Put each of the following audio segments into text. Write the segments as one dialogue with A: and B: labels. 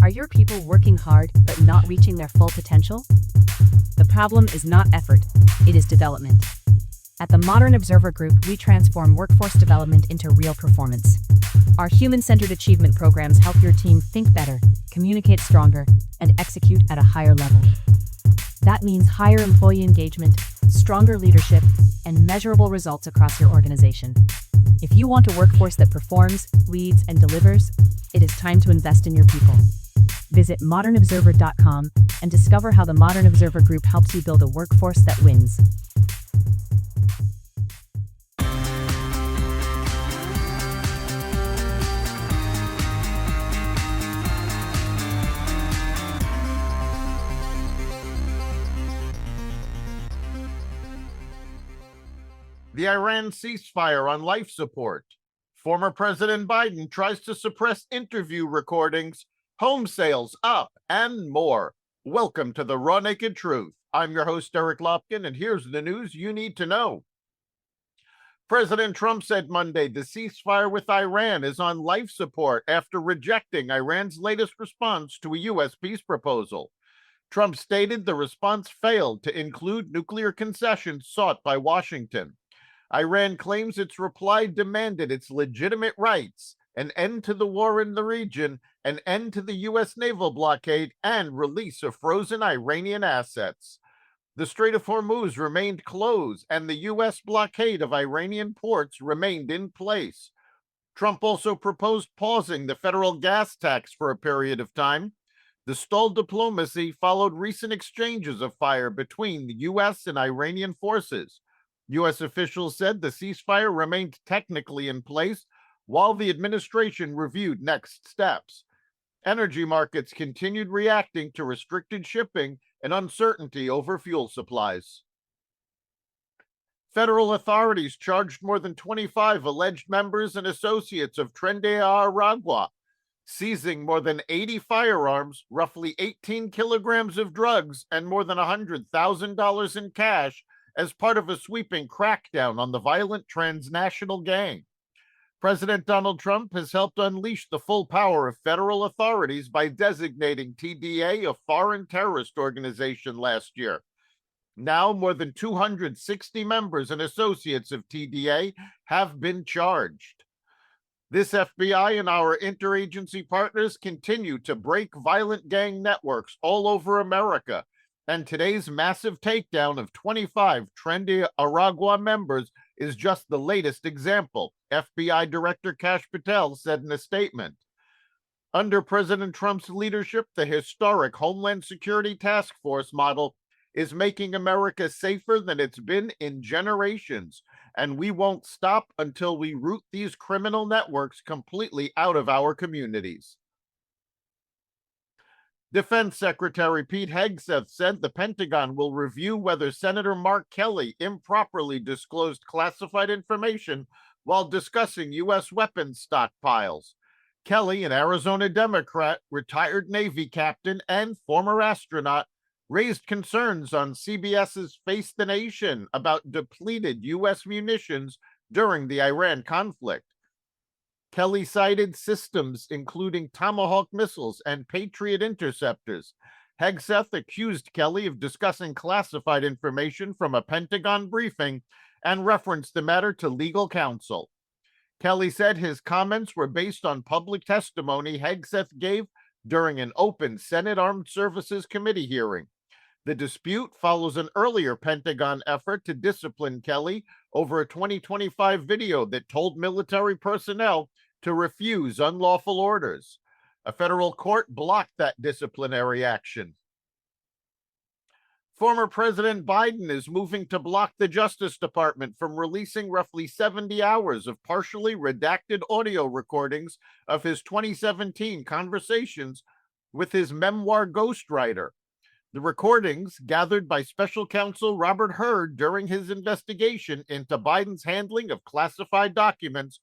A: Are your people working hard but not reaching their full potential? The problem is not effort, it is development. At the Modern Observer Group, we transform workforce development into real performance. Our human-centered achievement programs help your team think better, communicate stronger, and execute at a higher level. That means higher employee engagement, stronger leadership, and measurable results across your organization. If you want a workforce that performs, leads, and delivers, it is time to invest in your people. Visit modernobserver.com and discover how the Modern Observer Group helps you build a workforce that wins.
B: The Iran ceasefire on life support. Former President Biden tries to suppress interview recordings, home sales up, and more. Welcome to the Raw Naked Truth. I'm your host, Eric Lopkin, and here's the news you need to know. President Trump said Monday the ceasefire with Iran is on life support after rejecting Iran's latest response to a U.S. peace proposal. Trump stated the response failed to include nuclear concessions sought by Washington. Iran claims its reply demanded its legitimate rights, an end to the war in the region, an end to the U.S. naval blockade, and release of frozen Iranian assets. The Strait of Hormuz remained closed, and the U.S. blockade of Iranian ports remained in place. Trump also proposed pausing the federal gas tax for a period of time. The stalled diplomacy followed recent exchanges of fire between the U.S. and Iranian forces. U.S. officials said the ceasefire remained technically in place while the administration reviewed next steps. Energy markets continued reacting to restricted shipping and uncertainty over fuel supplies. Federal authorities charged more than 25 alleged members and associates of Tren de Aragua, seizing more than 80 firearms, roughly 18 kilograms of drugs, and more than $100,000 in cash as part of a sweeping crackdown on the violent transnational gang. President Donald Trump has helped unleash the full power of federal authorities by designating TDA a foreign terrorist organization last year. Now, more than 260 members and associates of TDA have been charged. This FBI and our interagency partners continue to break violent gang networks all over America, and today's massive takedown of 25 Tren de Aragua members is just the latest example, FBI Director Kash Patel said in a statement. Under President Trump's leadership, the historic Homeland Security Task Force model is making America safer than it's been in generations, and we won't stop until we root these criminal networks completely out of our communities. Defense Secretary Pete Hegseth said the Pentagon will review whether Senator Mark Kelly improperly disclosed classified information while discussing U.S. weapons stockpiles. Kelly, an Arizona Democrat, retired Navy captain, and former astronaut, raised concerns on CBS's Face the Nation about depleted U.S. munitions during the Iran conflict. Kelly cited systems including Tomahawk missiles and Patriot interceptors. Hegseth accused Kelly of discussing classified information from a Pentagon briefing and referenced the matter to legal counsel. Kelly said his comments were based on public testimony Hegseth gave during an open Senate Armed Services Committee hearing. The dispute follows an earlier Pentagon effort to discipline Kelly over a 2025 video that told military personnel to refuse unlawful orders. A federal court blocked that disciplinary action. Former President Biden is moving to block the Justice Department from releasing roughly 70 hours of partially redacted audio recordings of his 2017 conversations with his memoir ghostwriter. The recordings, gathered by special counsel Robert Hur during his investigation into Biden's handling of classified documents,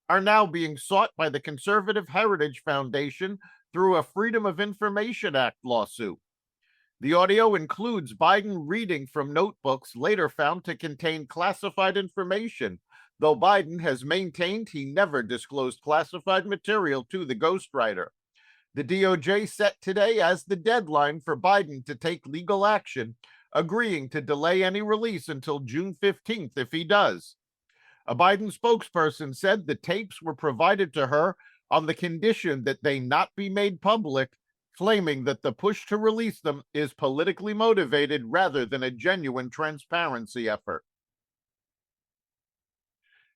B: are now being sought by the Conservative Heritage Foundation through a Freedom of Information Act lawsuit. The audio includes Biden reading from notebooks later found to contain classified information, though Biden has maintained he never disclosed classified material to the ghostwriter. The DOJ set today as the deadline for Biden to take legal action, agreeing to delay any release until June 15th if he does. A Biden spokesperson said the tapes were provided to her on the condition that they not be made public, claiming that the push to release them is politically motivated rather than a genuine transparency effort.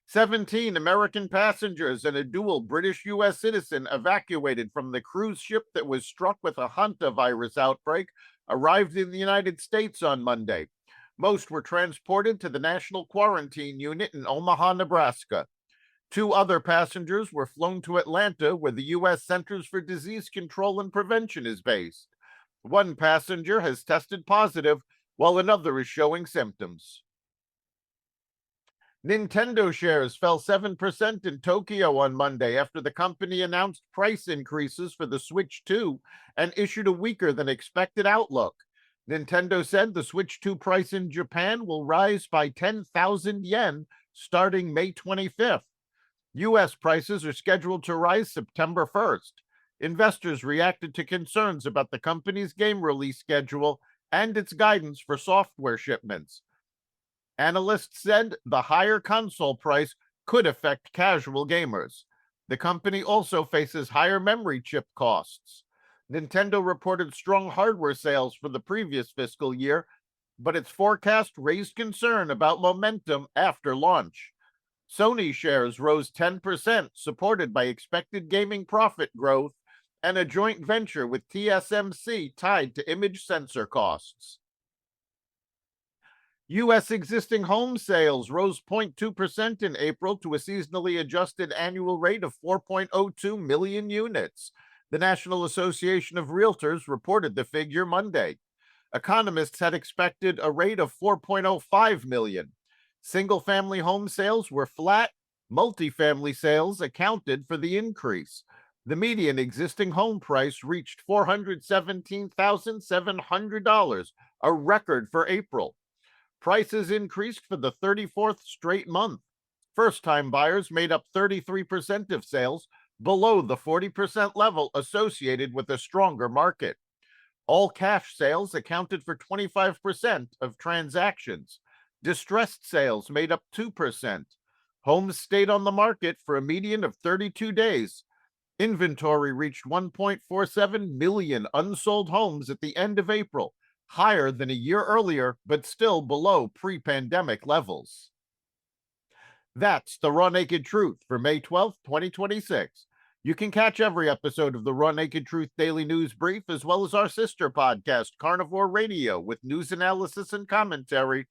B: 17 American passengers and a dual British-U.S. citizen evacuated from the cruise ship that was struck with a hantavirus outbreak arrived in the United States on Monday. Most were transported to the National Quarantine Unit in Omaha, Nebraska. 2 other passengers were flown to Atlanta, where the U.S. Centers for Disease Control and Prevention is based. 1 passenger has tested positive, while another is showing symptoms. Nintendo shares fell 7% in Tokyo on Monday after the company announced price increases for the Switch 2 and issued a weaker than expected outlook. Nintendo said the Switch 2 price in Japan will rise by 10,000 yen starting May 25th. U.S. prices are scheduled to rise September 1st. Investors reacted to concerns about the company's game release schedule and its guidance for software shipments. Analysts said the higher console price could affect casual gamers. The company also faces higher memory chip costs. Nintendo reported strong hardware sales for the previous fiscal year, but its forecast raised concern about momentum after launch. Sony shares rose 10%, supported by expected gaming profit growth and a joint venture with TSMC tied to image sensor costs. U.S. existing home sales rose 0.2% in April to a seasonally adjusted annual rate of 4.02 million units. The National Association of Realtors reported the figure Monday. Economists had expected a rate of 4.05 million. Single-family home sales were flat. Multifamily sales accounted for the increase. The median existing home price reached $417,700, a record for April. Prices increased for the 34th straight month. First-time buyers made up 33% of sales, below the 40% level associated with a stronger market. All cash sales accounted for 25% of transactions. Distressed sales made up 2%. Homes stayed on the market for a median of 32 days. Inventory reached 1.47 million unsold homes at the end of April, higher than a year earlier, but still below pre-pandemic levels. That's the Raw Naked Truth for May 12th, 2026. You can catch every episode of the Raw Naked Truth Daily News Brief, as well as our sister podcast, Carnivore Radio, with news analysis and commentary,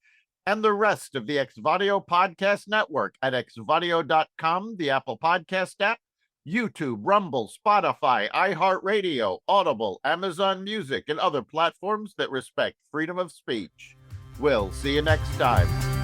B: and the rest of the Exvadio podcast network at exvadio.com, the Apple Podcast app, YouTube, Rumble, Spotify, iHeartRadio, Audible, Amazon Music, and other platforms that respect freedom of speech. We'll see you next time.